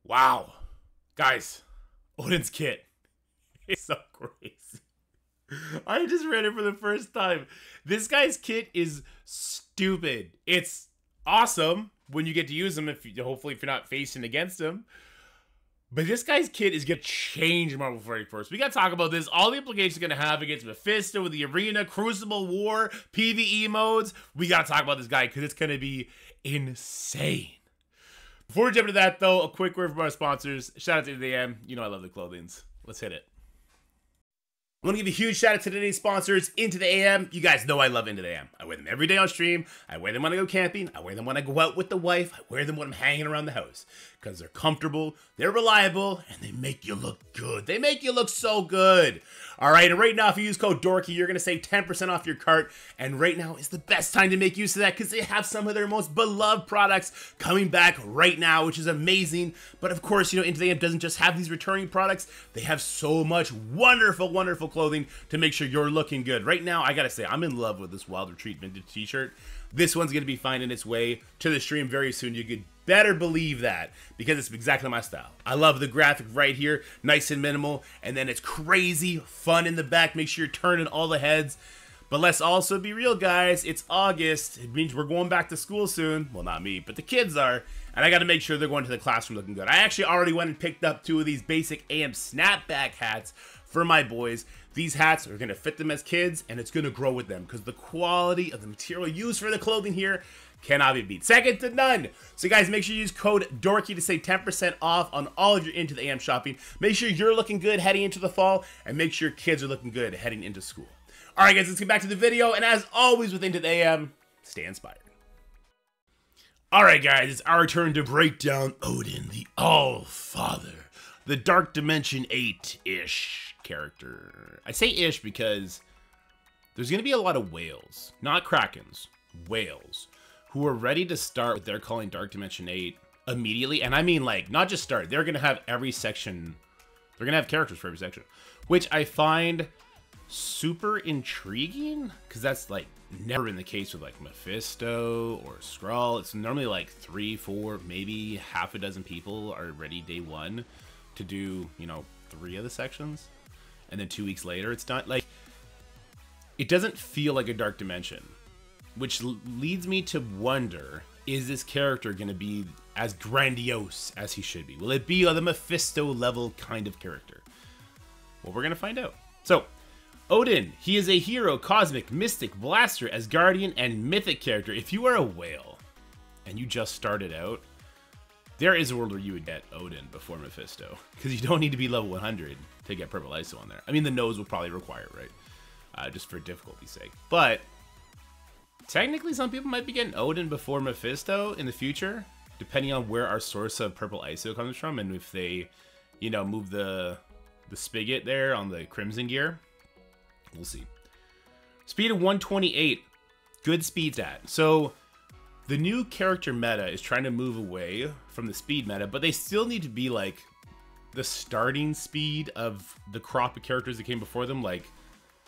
Wow. Guys, Odin's kit is so crazy. I just read it for the first time. This guy's kit is stupid. It's awesome when you get to use him, hopefully if you're not facing against him. But this guy's kit is going to change Marvel Fighting Force. We got to talk about this. All the implications going to have against Mephisto with the Arena, Crucible War, PvE modes. We got to talk about this guy because it's going to be insane. Before we jump into that, though, a quick word from our sponsors. Shout out to the AM. You know I love the clothings. Let's hit it. I want to give a huge shout out to today's sponsors, Into the AM. You guys know I love Into the AM. I wear them every day on stream. I wear them when I go camping. I wear them when I go out with the wife. I wear them when I'm hanging around the house. Because they're comfortable, they're reliable, and they make you look good. They make you look so good. All right, and right now, if you use code DORKY, you're going to save 10% off your cart. And right now is the best time to make use of that because they have some of their most beloved products coming back right now, which is amazing. But of course, you know, Into the AM doesn't just have these returning products. They have so much wonderful, wonderful clothing to make sure you're looking good. Right now, I got to say, I'm in love with this Wild Retreat vintage t-shirt. This one's going to be finding its way to the stream very soon. You could better believe that because it's exactly my style. I love the graphic right here, nice and minimal, and then it's crazy fun in the back. Make sure you're turning all the heads. But let's also be real, guys. It's August. It means we're going back to school soon. Well, not me, but the kids are. And I got to make sure they're going to the classroom looking good. I actually already went and picked up 2 of these basic AM snapback hats for my boys. These hats are going to fit them as kids, and it's going to grow with them because the quality of the material used for the clothing here cannot be beat. Second to none. So guys, make sure you use code DORKY to save 10% off on all of your Into the AM shopping. Make sure you're looking good heading into the fall, and make sure your kids are looking good heading into school. All right, guys, let's get back to the video. And as always with Into the AM, stay inspired. All right, guys, it's our turn to break down Odin, the All-Father, the Dark Dimension 8-ish character. I say ish because there's going to be a lot of whales, not krakens, whales, who are ready to start what they're calling Dark Dimension 8 immediately. And I mean, like, not just start. They're going to have every section. They're going to have characters for every section, which I find super intriguing because that's, like, never been the case with, like, Mephisto or Skrull. It's normally, like, 3, 4, maybe half a dozen people are ready day one to do, you know, 3 of the sections. And then 2 weeks later, it's done. Like, it doesn't feel like a Dark Dimension. Which leads me to wonder, is this character going to be as grandiose as he should be? Will it be the Mephisto level kind of character? Well, we're going to find out. So, Odin, he is a hero, cosmic, mystic, blaster, Asgardian, and mythic character. If you are a whale and you just started out, there is a world where you would get Odin before Mephisto. Because you don't need to be level 100 to get Purple ISO on there. I mean, the nose will probably require it, right? Just for difficulty's sake. But technically, some people might be getting Odin before Mephisto in the future, depending on where our source of Purple ISO comes from, and if they, you know, move the spigot there on the Crimson gear. We'll see. Speed of 128. Good speed stat. So, the new character meta is trying to move away from the speed meta, but they still need to be, like, the starting speed of the crop of characters that came before them, like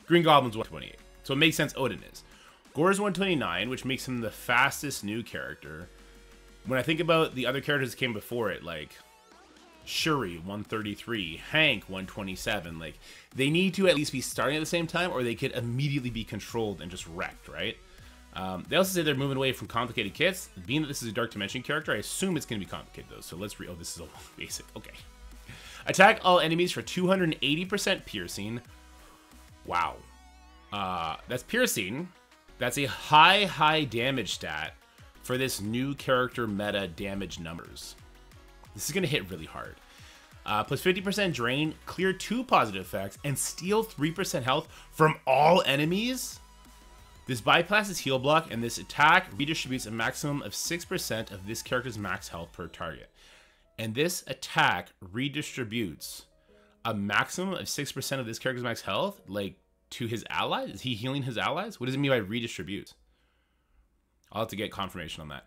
Green Goblin's 128. So it makes sense Odin is. Gore's 129, which makes him the fastest new character. When I think about the other characters that came before it, like Shuri 133, Hank 127, like they need to at least be starting at the same time, or they could immediately be controlled and just wrecked, right? They also say they're moving away from complicated kits. Being that this is a Dark Dimension character, I assume it's going to be complicated though. So let's oh, this is a basic. Okay. Attack all enemies for 280% piercing. Wow. That's piercing. That's a high damage stat for this new character meta damage numbers. This is going to hit really hard. Plus 50% drain, clear 2 positive effects, and steal 3% health from all enemies. This bypasses heal block, and this attack redistributes a maximum of 6% of this character's max health per target. And this attack redistributes a maximum of 6% of this character's max health, like, to his allies? Is he healing his allies? What does it mean by redistribute? I'll have to get confirmation on that.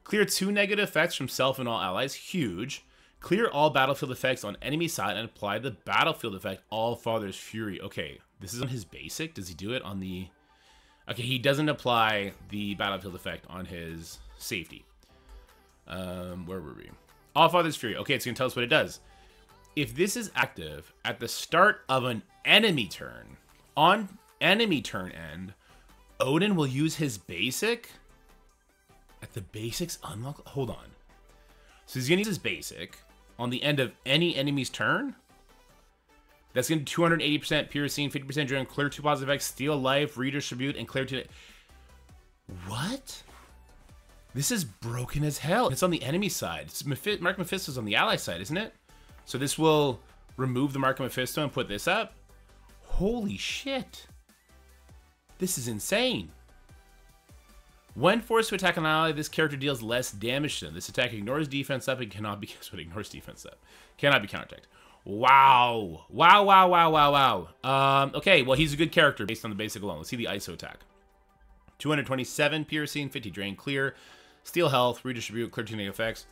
Clear 2 negative effects from self and all allies. Huge. Clear all battlefield effects on enemy side and apply the battlefield effect All Father's Fury. Okay, this is on his basic. Does he do it on the... Okay, he doesn't apply the battlefield effect on his safety. Where were we? All Father's Fury. Okay, it's going to tell us what it does. If this is active at the start of an enemy turn, on enemy turn end, Odin will use his basic at the basics unlock. Hold on. So he's going to use his basic on the end of any enemy's turn. That's going to 280% piercing, 50% during clear 2 positive effects, steal life, redistribute, and clear 2. What? This is broken as hell. It's on the enemy side. Mark Mephisto's on the ally side, isn't it? So this will remove the Mark of Mephisto and put this up. Holy shit. This is insane. When forced to attack an ally, this character deals less damage to them. This attack ignores defense up and cannot be... Guess what ignores defense up? Cannot be counterattacked. Wow. Wow. Okay, well, he's a good character based on the basic alone. Let's see the ISO attack. 227 piercing, 50 drain, clear, steal health, redistribute, clear 2 negative effects.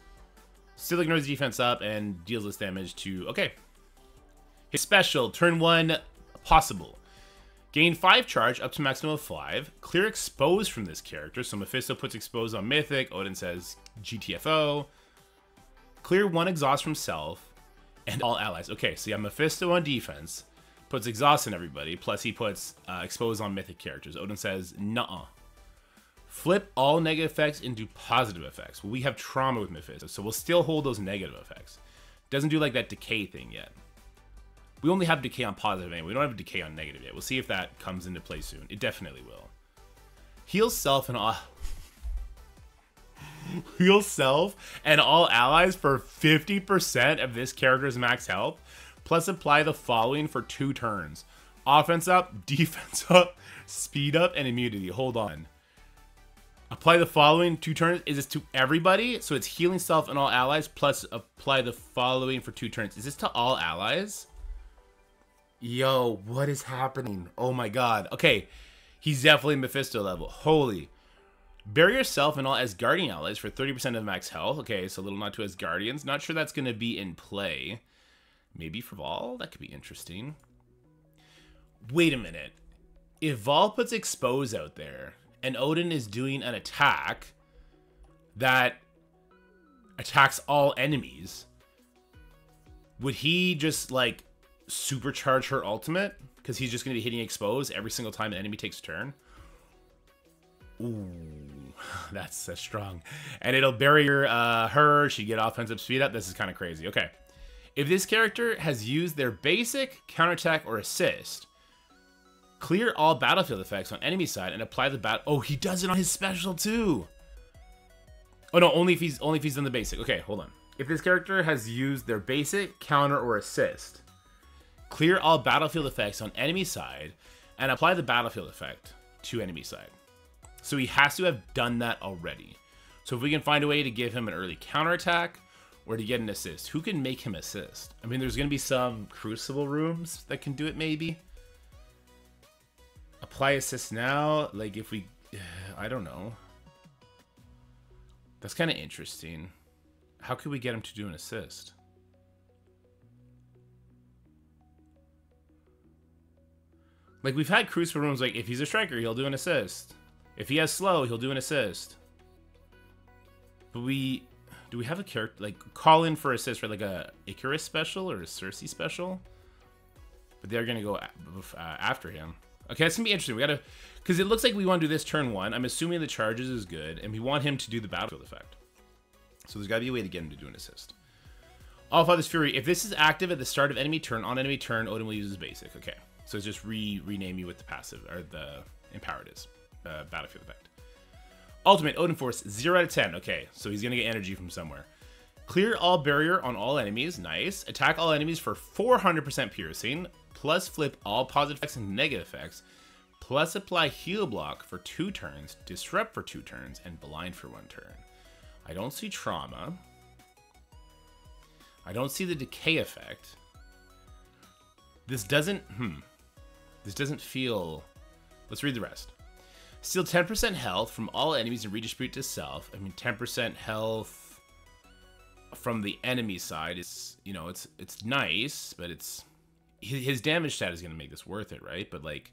Still ignores defense up and deals less damage to... Okay. His special, turn 1, possible. Gain 5 charge up to maximum of 5. Clear expose from this character. So Mephisto puts expose on Mythic. Odin says GTFO. Clear 1 exhaust from self and all allies. Okay, so you have Mephisto on defense. Puts exhaust on everybody. Plus he puts expose on Mythic characters. Odin says, nuh-uh. Flip all negative effects into positive effects. Well, we have trauma with Mephisto, so we'll still hold those negative effects. Doesn't do like that decay thing yet. We only have decay on positive anyway. We don't have decay on negative yet. We'll see if that comes into play soon. It definitely will. Heal self and all... Heal self and all allies for 50% of this character's max health. Plus apply the following for 2 turns. Offense up, defense up, speed up, and immunity. Hold on. Apply the following 2 turns. Is this to everybody? So it's healing self and all allies. Plus apply the following for 2 turns. Is this to all allies? Yo, what is happening? Oh my god. Okay, he's definitely Mephisto level. Holy. Bury yourself and all Asgardian allies for 30% of max health. Okay, so little not to Asgardians. Not sure that's going to be in play. Maybe for Vol? That could be interesting. Wait a minute. If Vol puts expose out there and Odin is doing an attack that attacks all enemies, would he just like supercharge her ultimate? Because he's just going to be hitting expose every single time an enemy takes a turn. Ooh, that's strong. And it'll bury her. She'd get offensive speed up. This is kind of crazy. Okay. If this character has used their basic, counterattack, or assist, clear all battlefield effects on enemy side and apply the bat. Oh, he does it on his special too. Oh no, only if he's done the basic. Okay, hold on. If this character has used their basic, counter, or assist, clear all battlefield effects on enemy side and apply the battlefield effect to enemy side. So he has to have done that already. So if we can find a way to give him an early counterattack or to get an assist, who can make him assist? I mean, there's going to be some Crucible rooms that can do it maybe. Apply assist now. Like if we... I don't know. That's kind of interesting. How could we get him to do an assist? Like we've had Crucible rooms like if he's a striker, he'll do an assist. If he has slow, he'll do an assist. But do we have a character like call in for assist for like a Icarus special or a Cersei special? But they're gonna go after him. Okay, that's gonna be interesting. We gotta, because it looks like we want to do this turn 1. I'm assuming the charges is good, and we want him to do the battlefield effect. So there's gotta be a way to get him to do an assist. All Father's Fury. If this is active at the start of enemy turn, on enemy turn, Odin will use his basic. Okay, so it's just rename you with the passive or the empowered is. Battlefield effect. Ultimate, Odin Force, 0 out of 10. Okay, so he's gonna get energy from somewhere. Clear all barrier on all enemies. Nice. Attack all enemies for 400% piercing. Plus flip all positive effects and negative effects. Plus apply heal block for 2 turns. Disrupt for 2 turns. And blind for 1 turn. I don't see trauma. I don't see the decay effect. This doesn't... This doesn't feel... Let's read the rest. Steal 10% health from all enemies and redistribute to self. I mean, 10% health from the enemy side is, you know, it's nice, but it's his damage stat is going to make this worth it, right? But like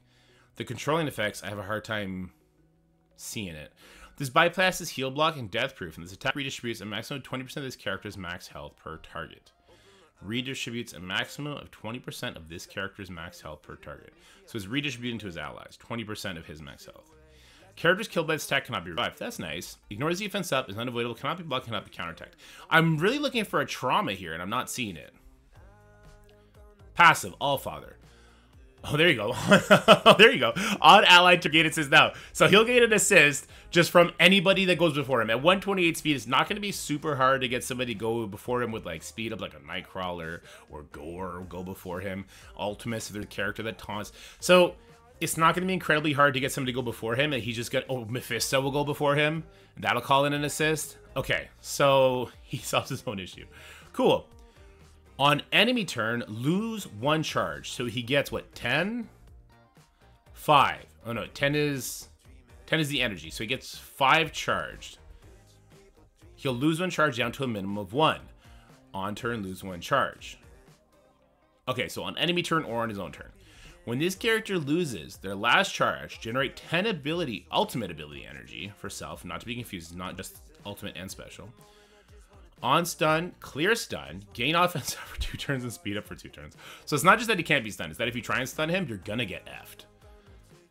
the controlling effects, I have a hard time seeing it. This bypasses heal block and death proof, and this attack redistributes a maximum of 20% of this character's max health per target. Redistributes a maximum of 20% of this character's max health per target. So it's redistributing to his allies, 20% of his max health. Characters killed by this attack cannot be revived. That's nice. Ignores defense up, is unavoidable, cannot be blocked, cannot be counterattacked. I'm really looking for a trauma here, and I'm not seeing it. Passive, Allfather. Oh, there you go. There you go. On allied to gain assist now. So he'll gain an assist just from anybody that goes before him. At 128 speed, it's not going to be super hard to get somebody to go before him with like speed up like a Nightcrawler or go before him. Ultimus, if there's a character that taunts. So it's not going to be incredibly hard to get somebody to go before him. And he just got, oh, Mephisto will go before him. That'll call in an assist. Okay, so he solves his own issue. Cool. On enemy turn, lose 1 charge. So he gets, what, 10? 5. Oh, no, 10 is the energy. So he gets 5 charged. He'll lose 1 charge down to a minimum of 1. On turn, lose 1 charge. Okay, so on enemy turn or on his own turn. When this character loses their last charge, generate 10 ultimate ability energy for self. Not to be confused, not just ultimate and special. On stun, clear stun, gain offense for 2 turns and speed up for 2 turns. So it's not just that he can't be stunned, it's that if you try and stun him, you're gonna get effed.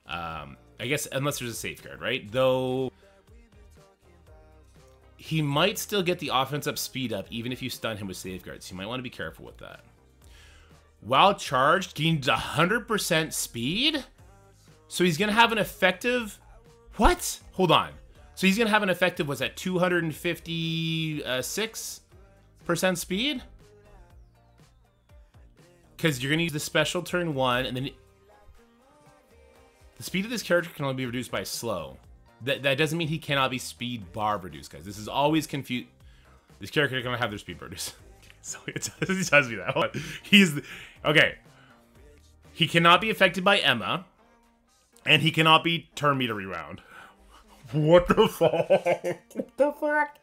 I guess, unless there's a safeguard, right? Though, he might still get the offense up, speed up, even if you stun him with safeguards. You might want to be careful with that. While charged, gains 100% speed? So he's gonna have an effective... What? Hold on. So he's going to have an effective, what's that, 256% speed? Because you're going to use the special turn 1, and then... The speed of this character can only be reduced by slow. That doesn't mean he cannot be speed bar reduced, guys. This is always confused. This character is going to have their speed reduced. So it tells me that. Hold on. Okay. He cannot be affected by Emma, and he cannot be turn meter reround. What the fuck? What the fuck?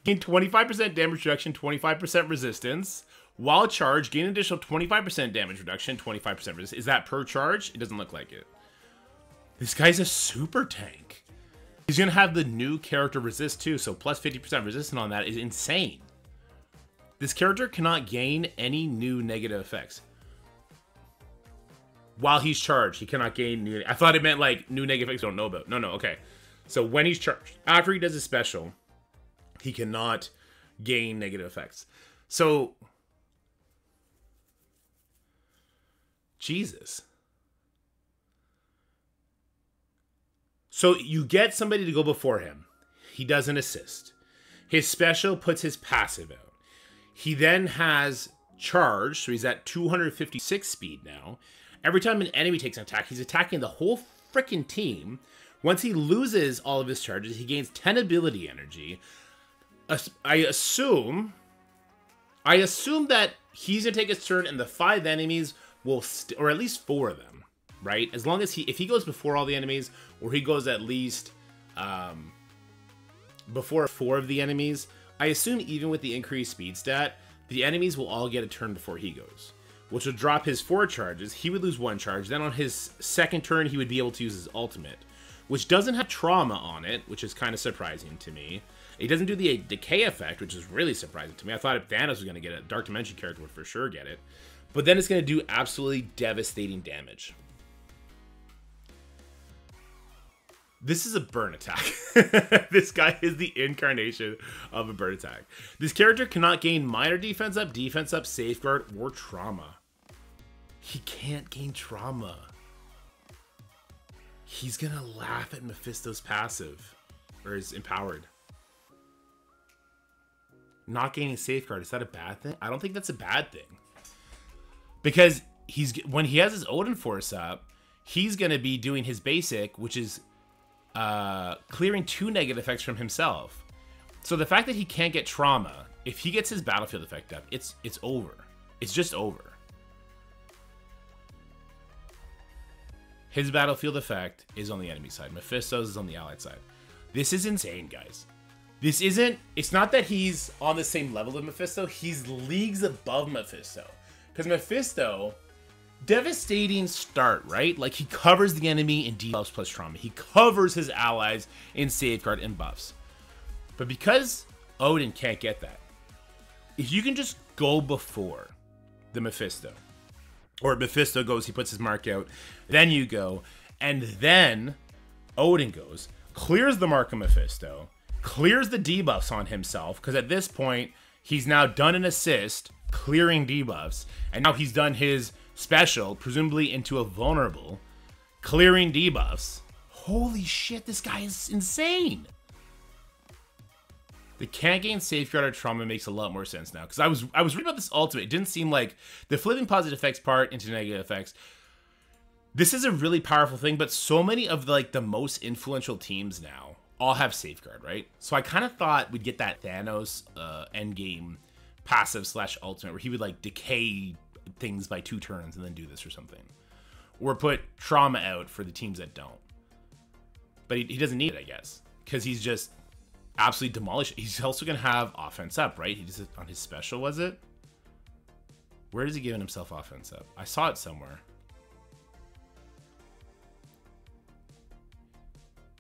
Gain 25% damage reduction, 25% resistance. While charged, gain additional 25% damage reduction, 25% resistance. Is that per charge? It doesn't look like it. This guy's a super tank. He's going to have the new character resist too, so plus 50% resistance on that is insane. This character cannot gain any new negative effects. While he's charged, he cannot gain new... I thought it meant, like, new negative effects I don't know about. No, okay. So when he's charged, after he does his special, he cannot gain negative effects. So... Jesus. So you get somebody to go before him. He does an assist. His special puts his passive out. He then has charge, so he's at 256 speed now. Every time an enemy takes an attack, he's attacking the whole freaking team. Once he loses all of his charges, he gains 10 ability energy. I assume that he's going to take his turn and the 5 enemies will, or at least 4 of them, right? As long as if he goes before all the enemies, or he goes at least before 4 of the enemies, I assume even with the increased speed stat, the enemies will all get a turn before he goes, which would drop his 4 charges. He would lose 1 charge. Then on his second turn, he would be able to use his ultimate, which doesn't have trauma on it, which is kind of surprising to me. It doesn't do the decay effect, which is really surprising to me. I thought if Thanos was going to get it, Dark Dimension character would for sure get it. But then it's going to do absolutely devastating damage. This is a burn attack. This guy is the incarnation of a burn attack. This character cannot gain minor defense up, safeguard, or trauma. He can't gain trauma. He's gonna laugh at Mephisto's passive, or his empowered. Not gaining safeguard, is that a bad thing? I don't think that's a bad thing. Because when he has his Odin Force up, he's gonna be doing his basic, which is clearing 2 negative effects from himself. So the fact that he can't get trauma, if he gets his battlefield effect up, it's over. It's just over. His battlefield effect is on the enemy side. Mephisto's is on the allied side. This is insane, guys. This isn't... It's not that he's on the same level as Mephisto. He's leagues above Mephisto. Because Mephisto devastating start, right? Like, he covers the enemy in debuffs plus trauma. He covers his allies in safeguard and buffs. But because Odin can't get that, if you can just go before the Mephisto, or Mephisto goes, he puts his mark out, then you go, and then Odin goes, clears the mark of Mephisto, clears the debuffs on himself, because at this point, he's now done an assist, clearing debuffs, and now he's done his special, presumably into a vulnerable, clearing debuffs. Holy shit, this guy is insane. The can't gain safeguard or trauma makes a lot more sense now, because I was reading about this ultimate. It didn't seem like the flipping positive effects part into negative effects. This is a really powerful thing, but so many of the most influential teams now all have safeguard, right? So I kind of thought we'd get that Thanos endgame passive / ultimate where he would like decay things by 2 turns and then do this or something, or put trauma out for the teams that don't. But he doesn't need it, I guess, because he's just absolutely demolished. He's also gonna have offense up, right? He does it on his special, was it? Where is he giving himself offense up? I saw it somewhere.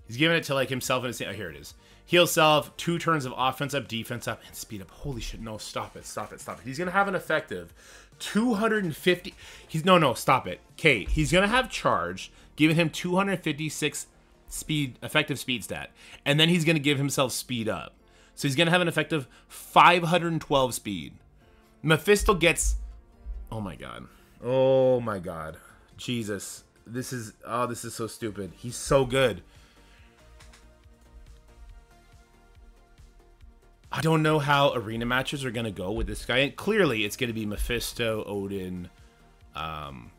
He's giving it to like himself and his, oh, here it is. Heal self, 2 turns of offense up, defense up, and speed up. Holy shit, no, stop it, stop it, stop it. He's gonna have an effective 250. No, stop it. Okay, he's gonna have charge, giving him 256 speed, effective speed stat, and then he's gonna give himself speed up. So he's gonna have an effective 512 speed. Mephisto gets, oh my god, Jesus, this is so stupid. He's so good. I don't know how arena matches are gonna go with this guy. And clearly, it's gonna be Mephisto, Odin, and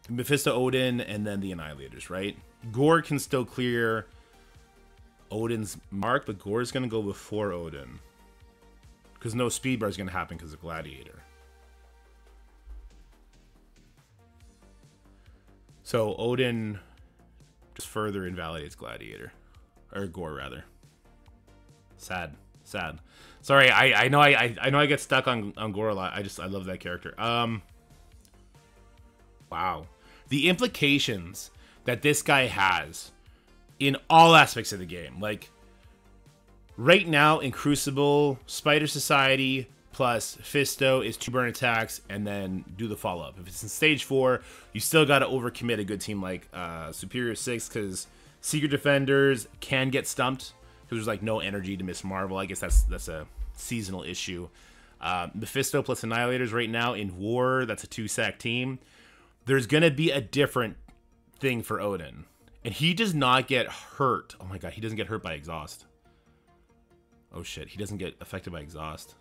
then the Annihilators, right? Gore can still clear Odin's mark, but Gore's gonna go before Odin because no speed bar is gonna happen because of Gladiator. So Odin just further invalidates Gladiator, or Gore rather. Sad. Sorry, I know I get stuck on Gore a lot. I love that character. Wow, the implications that this guy has in all aspects of the game. Like right now in Crucible, Spider Society plus Fisto is 2 burn attacks and then do the follow up. If it's in stage 4, you still got to overcommit a good team like Superior 6 because Secret Defenders can get stumped. There's like no energy to Miss Marvel. I guess that's a seasonal issue. Mephisto plus Annihilators right now in War, that's a 2-sack team. There's gonna be a different thing for Odin, and he does not get hurt. Oh my god, he doesn't get hurt by exhaust. Oh shit, he doesn't get affected by exhaust.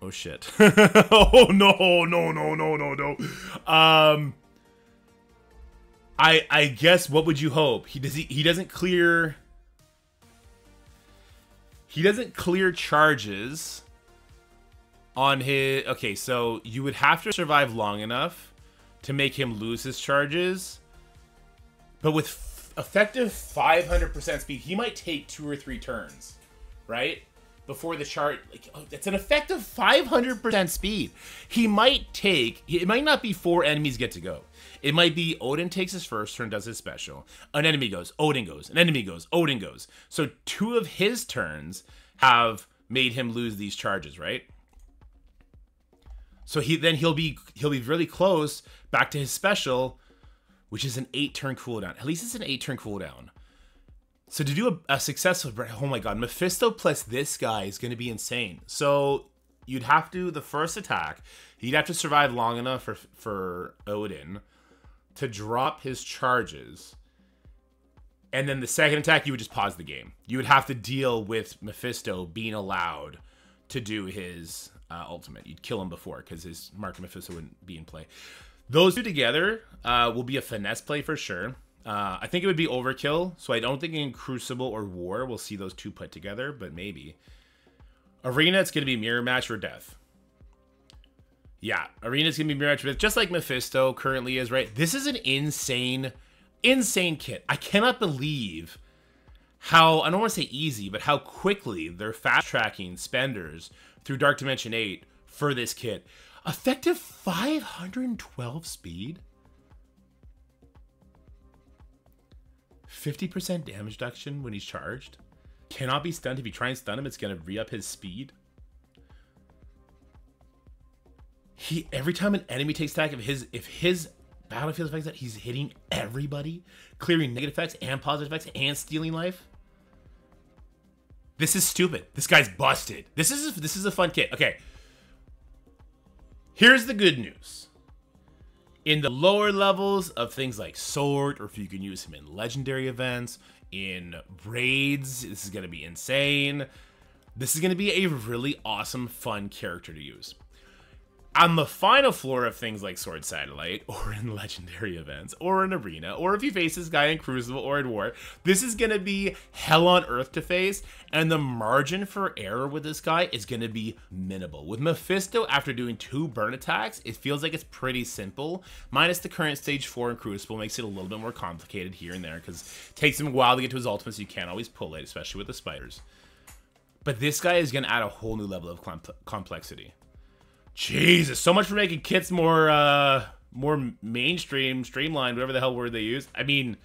Oh shit. Oh no. I guess what would you hope? He doesn't clear charges on his. Okay, so you would have to survive long enough to make him lose his charges. But with effective 500% speed, he might take 2 or 3 turns, right? Before the chart, like, oh, it's an effective 500% speed. It might not be 4 enemies get to go. It might be Odin takes his first turn, does his special. An enemy goes, Odin goes. An enemy goes, Odin goes. So 2 of his turns have made him lose these charges, right? So he'll be really close back to his special, which is an 8-turn cooldown. At least it's an 8-turn cooldown. So to do a successful, oh my god, Mephisto plus this guy is going to be insane. So you'd have to, the first attack, you'd have to survive long enough for Odin to drop his charges. And then the second attack, you would just pause the game. You would have to deal with Mephisto being allowed to do his ultimate. You'd kill him before because his Mark of Mephisto wouldn't be in play. Those 2 together will be a finesse play for sure. I think it would be overkill, so I don't think in Crucible or War we'll see those 2 put together, but maybe. Arena, it's going to be mirror match or death. Yeah, Arena's going to be mirror match or death, just like Mephisto currently is, right? This is an insane kit. I cannot believe how, I don't want to say easy, but how quickly they're fast-tracking spenders through Dark Dimension 8 for this kit. Effective 512 speed. 50% damage reduction when he's charged. Cannot be stunned. If you try and stun him, it's going to re-up his speed. Every time an enemy takes attack, if his battlefield effects that he's hitting everybody, clearing negative effects and positive effects and stealing life. This is stupid. This guy's busted. This is a fun kit. Okay. Here's the good news. In the lower levels of things like Sword, or if you can use him in legendary events, in raids, this is going to be insane. This is going to be a really awesome, fun character to use. On the final floor of things like Sword Satellite, or in legendary events, or in Arena, or if you face this guy in Crucible or in War, this is going to be hell on earth to face, and the margin for error with this guy is going to be minimal. With Mephisto, after doing 2 burn attacks, it feels like it's pretty simple, minus the current stage 4 in Crucible makes it a little bit more complicated here and there, because it takes him a while to get to his ultimate, so you can't always pull it, especially with the spiders. But this guy is going to add a whole new level of complexity. Jesus, so much for making kits more mainstream, streamlined, whatever the hell word they use. I mean,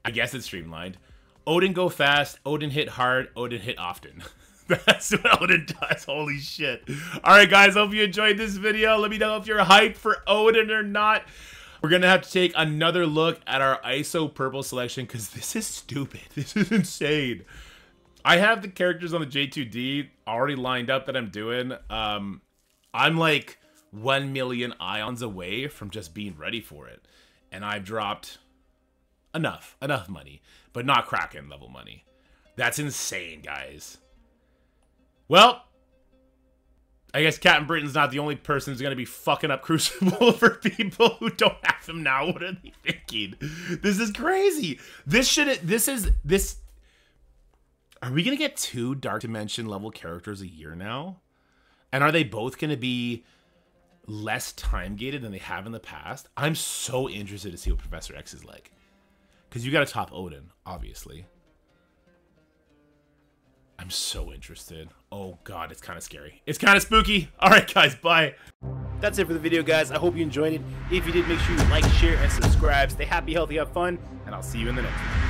I guess it's streamlined. Odin go fast, Odin hit hard, Odin hit often. That's what Odin does, holy shit. Alright guys, hope you enjoyed this video. Let me know if you're hyped for Odin or not. We're gonna have to take another look at our ISO purple selection, because this is stupid. This is insane. I have the characters on the J2D already lined up that I'm doing. I'm like 1 million ions away from just being ready for it. And I've dropped enough money, but not Kraken level money. That's insane, guys. Well, I guess Captain Britain's not the only person who's going to be fucking up Crucible for people who don't have him now. What are they thinking? This is crazy. Are we going to get 2 Dark Dimension level characters a year now? And are they both going to be less time-gated than they have in the past? I'm so interested to see what Professor X is like. Because you got to top Odin, obviously. I'm so interested. Oh, God, it's kind of scary. It's kind of spooky. All right, guys, bye. That's it for the video, guys. I hope you enjoyed it. If you did, make sure you like, share, and subscribe. Stay happy, healthy, have fun, and I'll see you in the next one.